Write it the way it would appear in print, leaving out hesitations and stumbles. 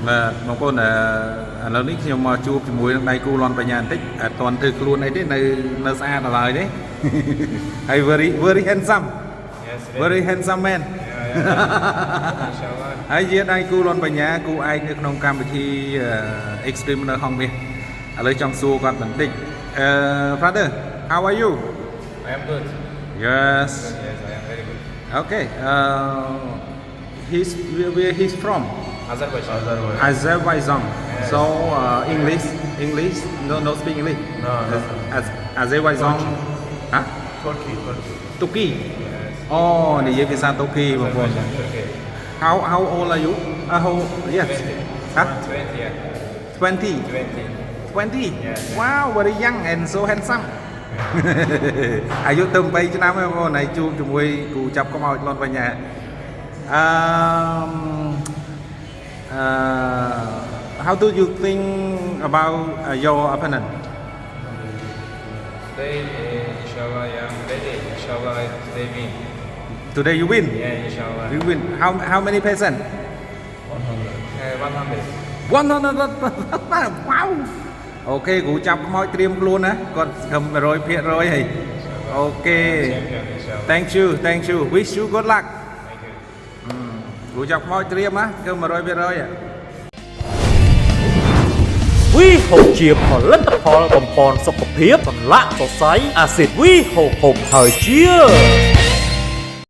บางคนเรานี่ខ្ញុំមកជួបជាមួយនឹងដៃគូលន់បញ្ញាបន្តិចអត់ទាន់ធ្វើខ្លួនអីទេនៅស្អាតដល់ហើយទេហើយ very very handsome very handsome man ហើយជាដៃគូលន់បញ្ញាគូឯកនៅក្នុងកម្មវិធី Extreme នៅហងមាសឥឡូវចង់សួរគាត់បន្តិចFather how are you I am good. yes Yes, I am very good. okay where he's from Azerbaijan. Azerbaijan Yes. so English no speak English No. Azerbaijan hả Turkey. Turkey Yes. oh និយាយភាសា Turkey បងប្អូន Turkey. how old are you how yes ហ៎ 20. Yeah. 20 20. Yes. wow very young and so handsome អាយុទៅ8ឆ្នាំហើយបងប្អូនហើយជួបជាមួយគ្រូចាប់កំោចលន់បញ្ញា how do you think about your opponent Today, inshallah, I am ready. Inshallah, they win. today you win Yeah, inshallah. you win how many percent 100. 100 wow អូខេគ្រូចាប់ខ្មោចត្រៀមខ្លួនណាគាត់ខំ 100% ហើយអូខេ Champion, inshallah. thank you wish you good luck Thank you. គ្រូចាប់ខ្មោចត្រៀមណាគឺ 100% វីហូបជាផលិតផលបំពន់សុខភាពសន្លាក់សរសៃអាស៊ីតវីហូបហើយជា